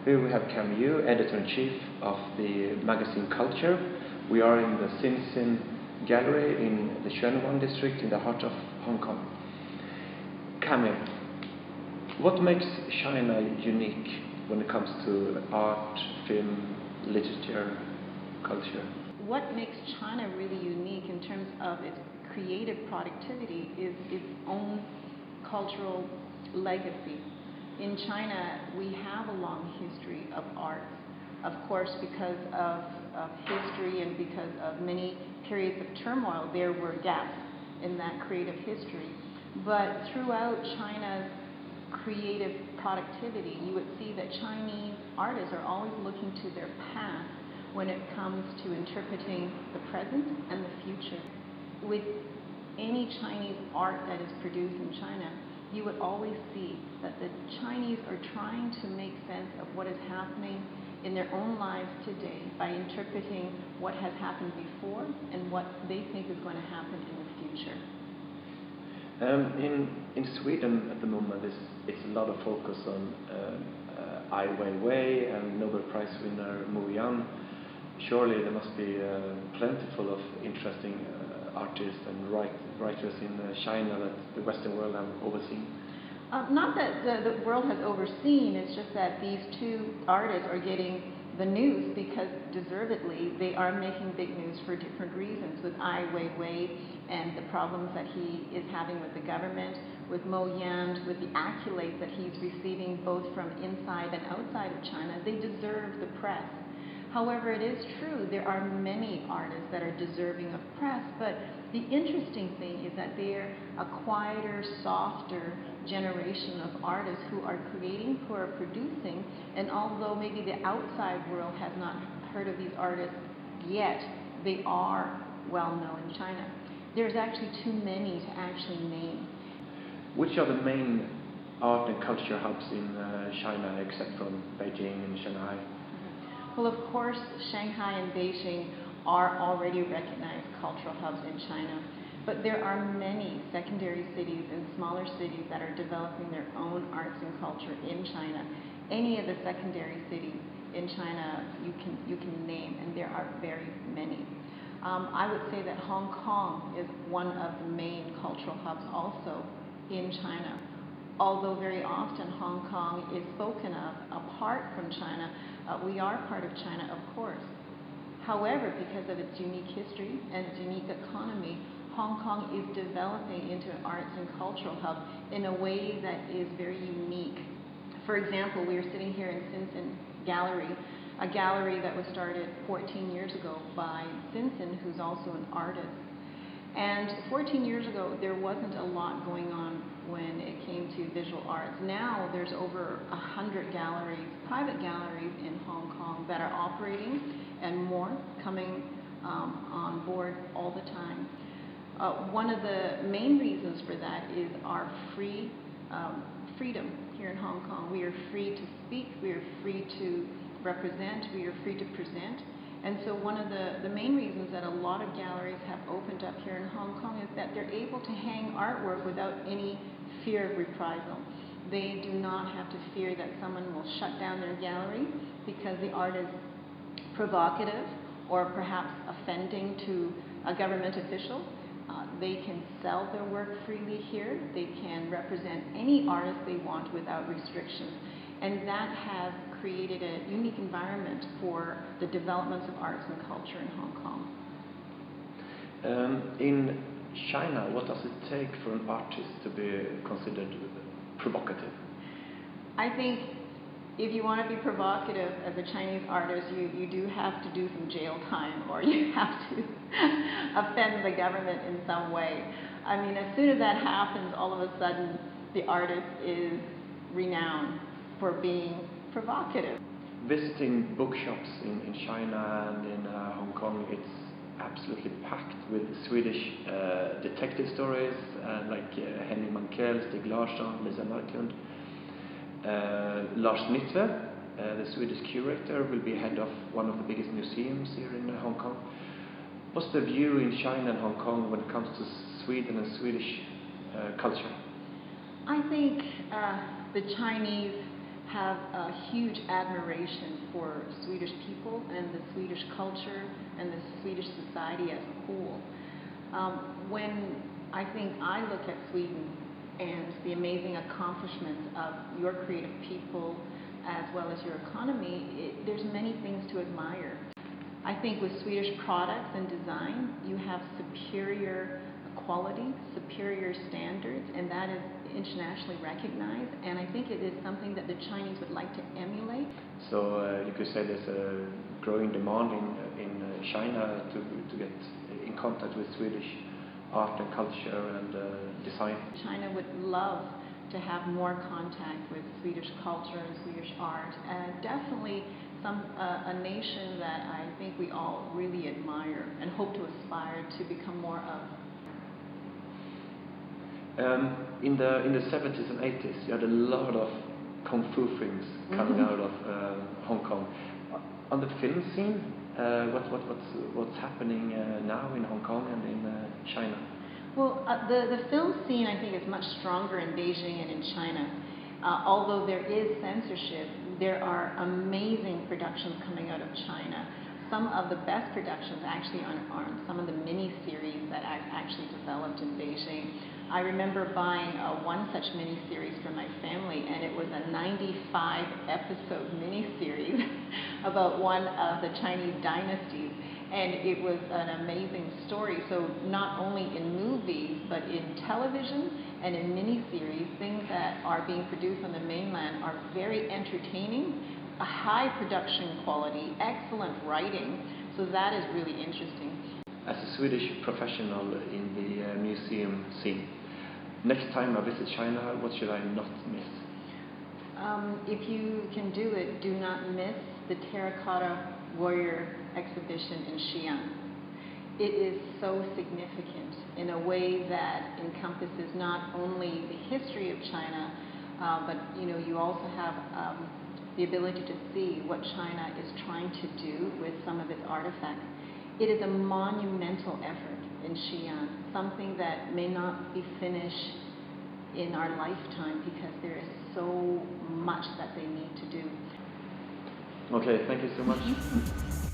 Here we have Cammy Yiu, Editor-in-Chief of the magazine Culture. We are in the Sinsin Gallery in the Xuanwan district in the heart of Hong Kong. Cammy, what makes China unique when it comes to art, film, literature, culture? What makes China really unique in terms of its creative productivity is its own cultural legacy. In China, we have a long history of art, of course, because of history and because of many periods of turmoil. There were gaps in that creative history. But throughout China's creative productivity, you would see that Chinese artists are always looking to their past when it comes to interpreting the present and the future. With any Chinese art that is produced in China, you would always see that the Chinese are trying to make sense of what is happening in their own lives today by interpreting what has happened before and what they think is going to happen in the future. In Sweden at the moment, it's a lot of focus on Ai Weiwei and Nobel Prize winner Yan. Surely there must be plentiful of interesting artists and writers in China that the Western world have overseen. Not that the world has overseen, it's just that these two artists are getting the news because deservedly they are making big news for different reasons. With Ai Weiwei and the problems that he is having with the government, with Yan, with the accolades that he's receiving both from inside and outside of China, they deserve the press. However, it is true there are many artists that are deserving of press, but the interesting thing is that they're a quieter, softer generation of artists who are creating, who are producing, and although maybe the outside world has not heard of these artists yet, they are well known in China. There's actually too many to actually name. Which are the main art and culture hubs in China, except from Beijing and Shanghai? Well, of course, Shanghai and Beijing are already recognized cultural hubs in China, but there are many secondary cities and smaller cities that are developing their own arts and culture in China. Any of the secondary cities in China you can name, and there are very many. I would say that Hong Kong is one of the main cultural hubs also in China. Although very often Hong Kong is spoken of apart from China, we are part of China, of course. However, because of its unique history and its unique economy, Hong Kong is developing into an arts and cultural hub in a way that is very unique. For example, we are sitting here in Sinsin Gallery, a gallery that was started 14 years ago by Sinsin, who's also an artist. And 14 years ago, there wasn't a lot going on when it came to visual arts. Now there's over 100 galleries, private galleries in Hong Kong that are operating, and more coming on board all the time. One of the main reasons for that is our freedom here in Hong Kong. We are free to speak, we are free to represent, we are free to present. And so one of the main reasons that a lot of galleries have opened up here in Hong Kong is that they're able to hang artwork without any fear of reprisal. They do not have to fear that someone will shut down their gallery because the art is provocative or perhaps offending to a government official. They can sell their work freely here. They can represent any artist they want without restrictions. And that has created a unique environment for the developments of arts and culture in Hong Kong. In China, what does it take for an artist to be considered provocative? I think if you want to be provocative as a Chinese artist, you do have to do some jail time, or you have to offend the government in some way. I mean, as soon as that happens, all of a sudden the artist is renowned for being provocative. Visiting bookshops in China and in Hong Kong, it's absolutely packed with Swedish detective stories like Henning Mankell, Stig Larsson, Lisa Marklund. Lars Nytve, the Swedish curator, will be head of one of the biggest museums here in Hong Kong. What's the view in China and Hong Kong when it comes to Sweden and Swedish culture? I think the Chinese have a huge admiration for Swedish people and the Swedish culture and the Swedish society as a whole. When I think I look at Sweden and the amazing accomplishments of your creative people as well as your economy, there's many things to admire. I think with Swedish products and design, you have superior quality, superior standards, and that is internationally recognized, and I think it is something that the Chinese would like to emulate. So you could say there's a growing demand in China to get in contact with Swedish art and culture and design. China would love to have more contact with Swedish culture and Swedish art, and definitely a nation that I think we all really admire and hope to aspire to become more of. In the 70s and 80s, you had a lot of kung fu films coming out of Hong Kong. On the film scene, what's happening now in Hong Kong and in China? Well, the film scene I think is much stronger in Beijing and in China. Although there is censorship, there are amazing productions coming out of China. Some of the best productions actually are some of the mini-series that I've actually developed in Beijing. I remember buying one such mini-series for my family, and it was a 95-episode mini-series about one of the Chinese dynasties. And it was an amazing story. So not only in movies, but in television and in mini-series, things that are being produced on the mainland are very entertaining, a high production quality, excellent writing. So that is really interesting. As a Swedish professional in the museum scene, next time I visit China, what should I not miss? If you can do it, do not miss the Terracotta Warrior exhibition in Xi'an. It is so significant in a way that encompasses not only the history of China, but you also have the ability to see what China is trying to do with some of its artifacts. It is a monumental effort in Xi'an, something that may not be finished in our lifetime because there is so much that they need to do. Okay, thank you so much.